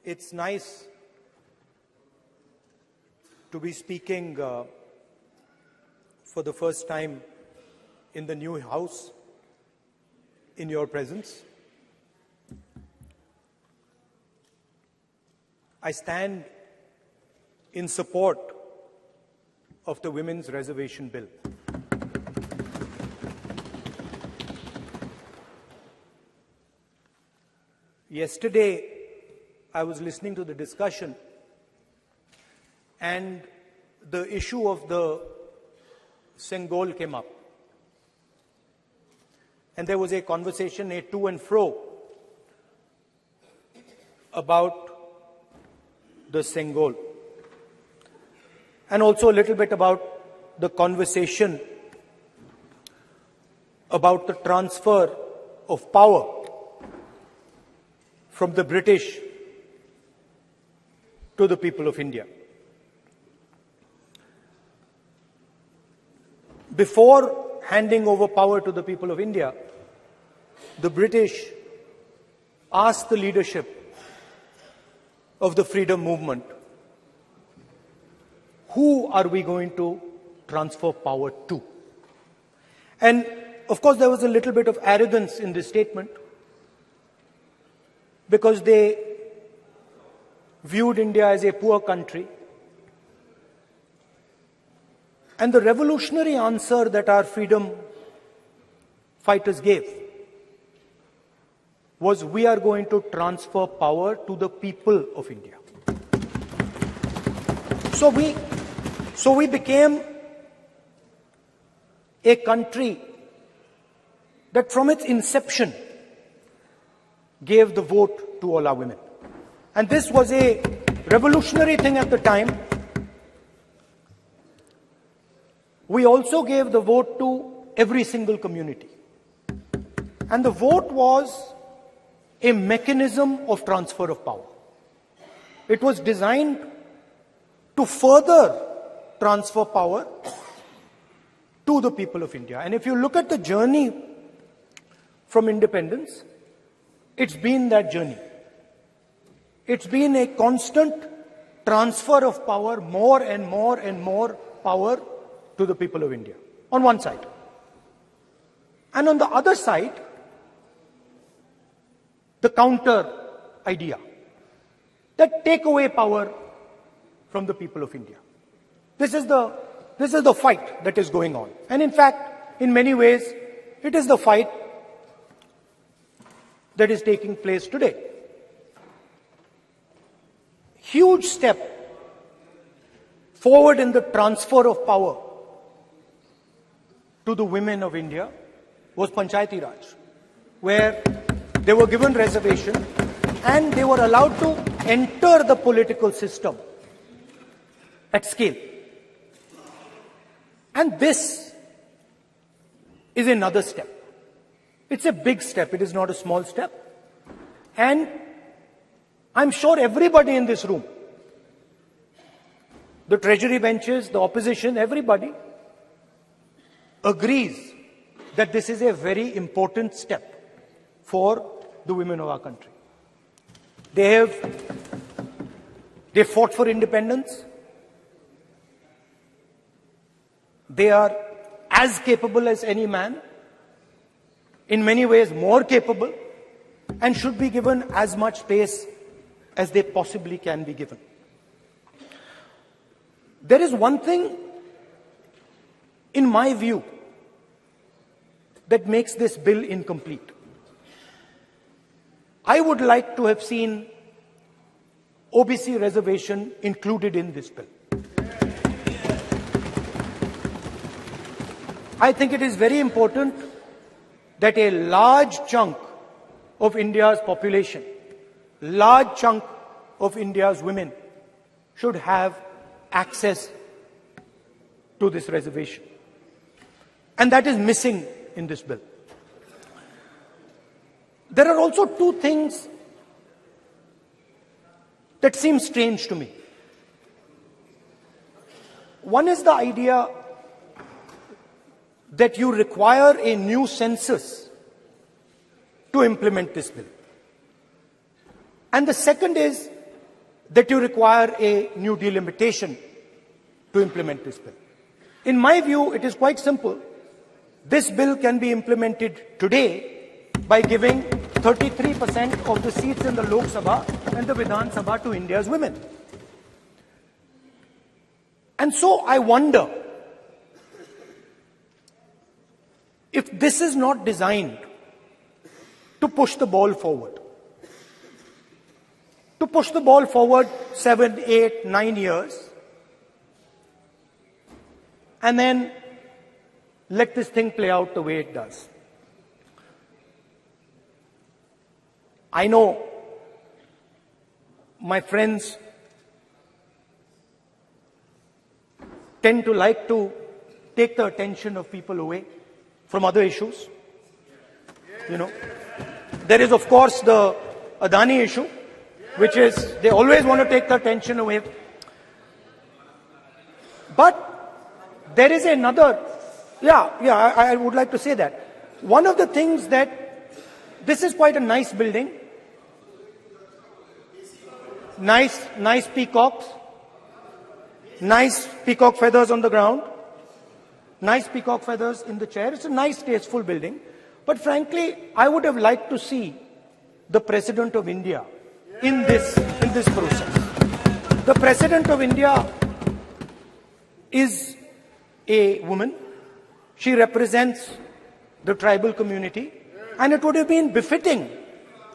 It's nice to be speaking for the first time in the new House in your presence. I stand in support of the Women's Reservation Bill. Yesterday, I was listening to the discussion, and the issue of the Sengol came up. And there was a conversation, a to and fro, about the Sengol. And also a little bit about the conversation about the transfer of power from the British to the people of India. Before handing over power to the people of India, the British asked the leadership of the freedom movement, who are we going to transfer power to? And of course, there was a little bit of arrogance in this statement, because they viewed India as a poor country. And the revolutionary answer that our freedom fighters gave was, we are going to transfer power to the people of India. So we became a country that from its inception gave the vote to all our women. And this was a revolutionary thing at the time. We also gave the vote to every single community. And the vote was a mechanism of transfer of power. It was designed to further transfer power to the people of India. And if you look at the journey from independence, it's been that journey. It's been a constant transfer of power, more and more and more power to the people of India, on one side. And on the other side, the counter idea, that take away power from the people of India. This is the fight that is going on. And in fact, in many ways, it is the fight that is taking place today. Huge step forward in the transfer of power to the women of India was Panchayati Raj, where they were given reservation and they were allowed to enter the political system at scale. And this is another step. It's a big step. It is not a small step. And I'm sure everybody in this room, the treasury benches, the opposition, everybody agrees that this is a very important step for the women of our country. They fought for independence. They are as capable as any man, in many ways more capable, and should be given as much space as they possibly can be given. There is one thing, in my view, that makes this bill incomplete. I would like to have seen OBC reservation included in this bill. I think it is very important that a large chunk of India's population, large chunk of India's women should have access to this reservation. And that is missing in this bill. There are also two things that seem strange to me. One is the idea that you require a new census to implement this bill. And the second is that you require a new delimitation to implement this bill. In my view, it is quite simple. This bill can be implemented today by giving 33% of the seats in the Lok Sabha and the Vidhan Sabha to India's women. And so I wonder if this is not designed to push the ball forward. To push the ball forward 7, 8, 9 years, and then let this thing play out the way it does. I know my friends tend to like to take the attention of people away from other issues. You know, there is of course the Adani issue, which is they always want to take the attention away. But there is another, I would like to say that. One of the things that, this is quite a nice building. Nice peacocks. Nice peacock feathers on the ground. Nice peacock feathers in the chair. It's a nice, tasteful building. But frankly, I would have liked to see the President of India in this process. The President of India is a woman. She represents the tribal community, and it would have been befitting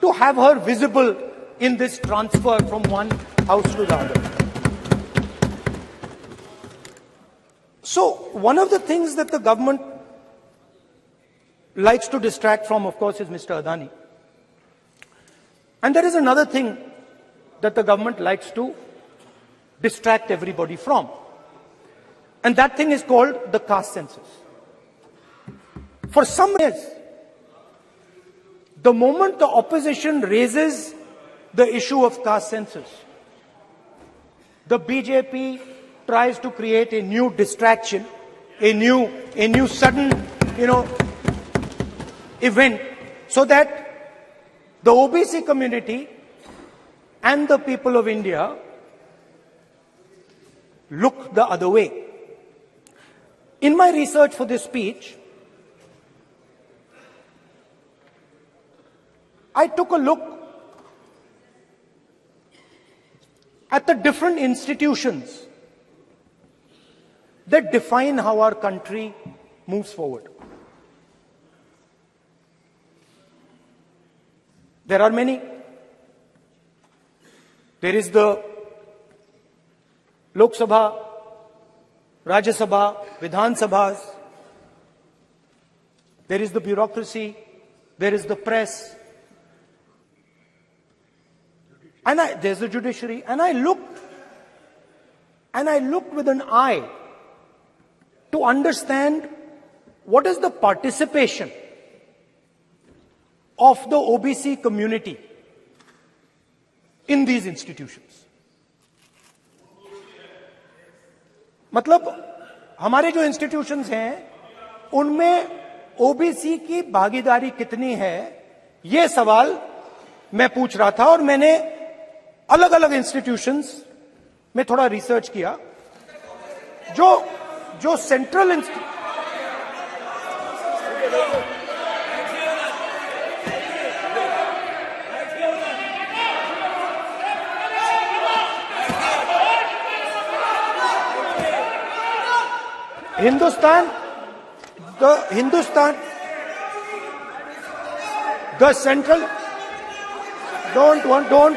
to have her visible in this transfer from one house to the other. So one of the things that the government likes to distract from, of course, is Mr. Adani. And there is another thing that the government likes to distract everybody from. And that thing is called the caste census. For some years, the moment the opposition raises the issue of caste census, the BJP tries to create a new distraction, a new sudden, event, so that the OBC community and the people of India look the other way. In my research for this speech, I took a look at the different institutions that define how our country moves forward. There are many. There is the Lok Sabha, Rajya Sabha, Vidhan Sabhas. There is the bureaucracy. There is the press. And there's the judiciary. And I looked with an eye to understand what is the participation of the OBC community in these institutions. मतलब हमारे जो institutions हैं उनमें OBC की भागीदारी कितनी है, ये सवाल मैं पूछ रहा था. और मैंने अलग अलग इंस्टीट्यूशंस में थोड़ा रिसर्च किया. जो central the central, don't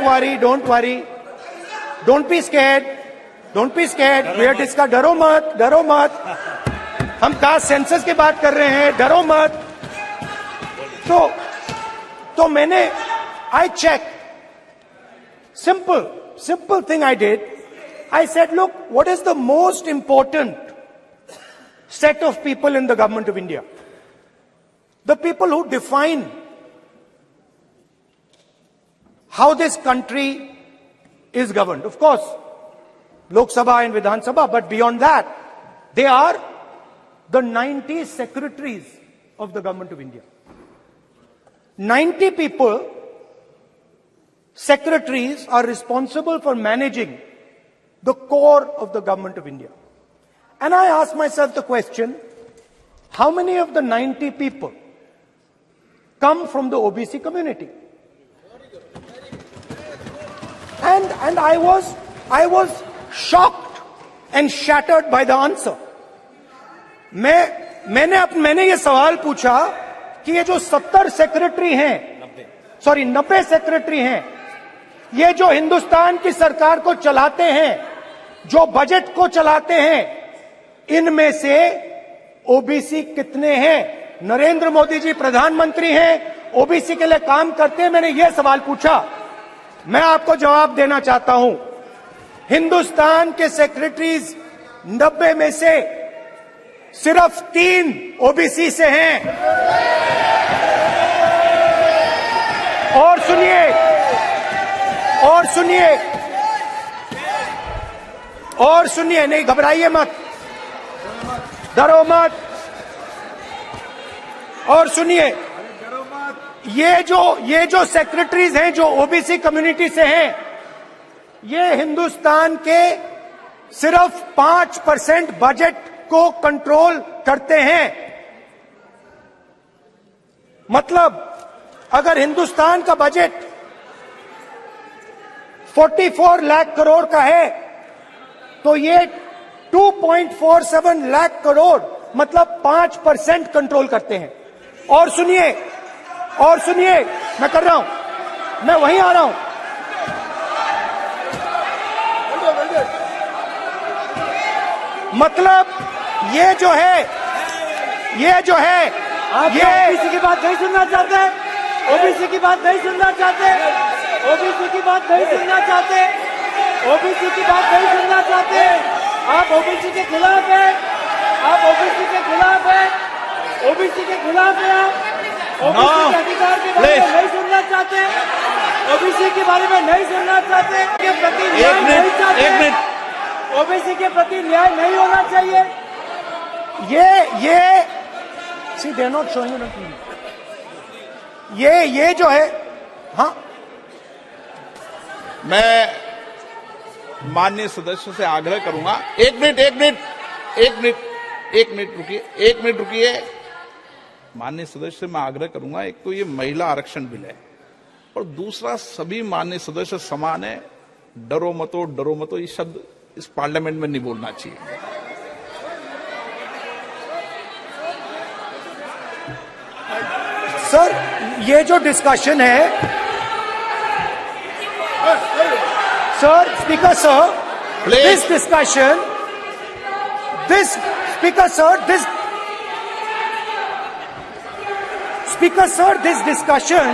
worry, don't be scared, we are discussing, डरो मत, हम कास्ट सेंसस की बात कर रहे हैं, डरो मत. तो मैंने, I checked, simple thing I did. I said, look, what is the most important set of people in the government of India? The people who define how this country is governed. Of course, Lok Sabha and Vidhan Sabha, but beyond that, they are the 90 secretaries of the government of India. 90 people secretaries are responsible for managing the core of the government of India. And I ask myself the question, how many of the 90 people come from the OBC community? And I was shocked and shattered by the answer. मैंने ये सवाल पूछा कि ये जो 70 secretary हैं, 90 secretary हैं, ये जो हिंदुस्तान की सरकार को चलाते हैं, जो बजट को चलाते हैं, इनमें से ओबीसी कितने हैं? नरेंद्र मोदी जी प्रधानमंत्री हैं, ओबीसी के लिए काम करते हैं। मैंने ये सवाल पूछा। मैं आपको जवाब देना चाहता हूं, हिंदुस्तान के सेक्रेटरीज 90 में से सिर्फ 3 ओबीसी से हैं। और सुनिए, नहीं घबराइए मत, डरो मत। और सुनिए, ये जो सेक्रेटरीज हैं जो ओबीसी कम्युनिटी से हैं, ये हिंदुस्तान के सिर्फ 5% बजट को कंट्रोल करते हैं। मतलब अगर हिंदुस्तान का बजट 44 लाख करोड़ का है, तो ये 2.47 लाख करोड़ मतलब 5% कंट्रोल करते हैं। और सुनिए, मैं कर रहा हूं, मैं वहीं आ रहा हूं। मतलब ये जो है आप ओबीसी की बात नहीं सुनना चाहते, ओबीसी की बात नहीं सुनना चाहते, ओबीसी की बात नहीं सुनना चाहते, ओबीसी की बात नहीं सुनना चाहते। आप ओबीसी के खिलाफ हैं, आप ओबीसी के खिलाफ हैं, ओबीसी के खिलाफ हैं। आप ओबीसी के अधिकार के बारे में नहीं सुनना चाहते, ओबीसी के बारे में नहीं सुनना चाहते, के प्रति न्याय नहीं चाहते, ओबीसी के प्रति न्याय नहीं होना चाहिए। ये सी दे नॉट शोइंग ये जो है, हाँ, मैं माननीय सदस्य से आग्रह करूंगा, एक मिनट रुकिए। माननीय सदस्य से मैं आग्रह करूंगा, एक तो ये महिला आरक्षण बिल है, और दूसरा सभी माननीय सदस्य समान है। डरो मतो ये शब्द इस पार्लियामेंट में नहीं बोलना चाहिए। सर, ये जो डिस्कशन है, sir, speaker sir, this discussion, this discussion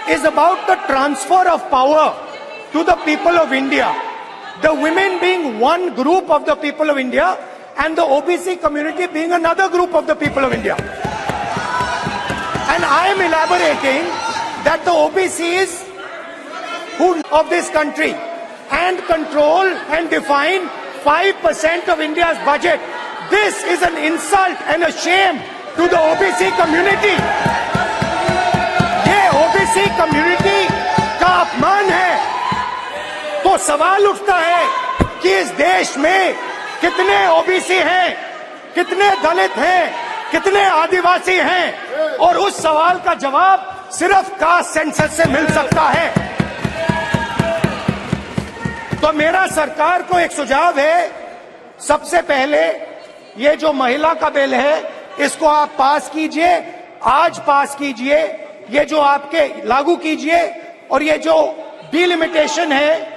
is about the transfer of power to the people of India. The women being one group of the people of India and the OBC community being another group of the people of India. And I am elaborating that the OBCs who of this country and control and define 5% of India's budget. This is an insult and a shame to the OBC community. ये OBC community का अपमान है। तो सवाल उठता है कि इस देश में कितने ओबीसी हैं, कितने दलित हैं, कितने आदिवासी हैं, और उस सवाल का जवाब सिर्फ कास्ट सेंसस से मिल सकता है। तो मेरा सरकार को एक सुझाव है, सबसे पहले ये जो महिला का बिल है, इसको आप पास कीजिए, आज पास कीजिए, ये जो आपके लागू कीजिए, और ये जो डिलिमिटेशन है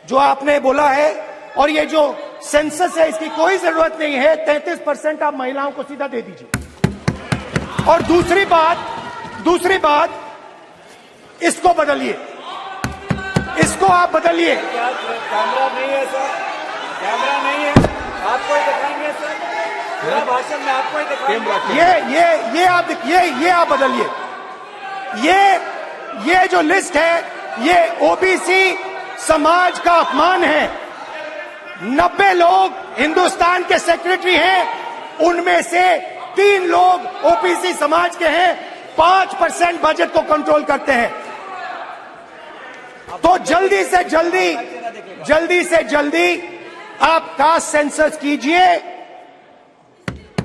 जो आपने बोला है, और ये जो सेंसस है, इसकी कोई जरूरत नहीं है। 33% आप महिलाओं को सीधा दे दीजिए। और दूसरी बात, इसको बदलिए, इसको आप बदलिए। कैमरा नहीं है सर, कैमरा नहीं है, आपको ही दिखाएंगे सर, पूरा भाषण में आपको ही दिखाएंगे। ये आप बदलिए। ये जो लिस्ट है, ये ओबीसी समाज का अपमान है। 90 लोग हिंदुस्तान के सेक्रेटरी हैं, उनमें से 3 लोग ओबीसी समाज के हैं, 5% बजट को कंट्रोल करते हैं। तो जल्दी से जल्दी आप कास्ट सेंसस कीजिए,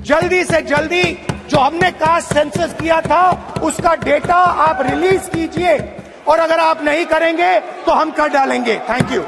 जल्दी से जल्दी जो हमने कास्ट सेंसस किया था उसका डेटा आप रिलीज कीजिए, और अगर आप नहीं करेंगे तो हम कर डालेंगे। Thank you.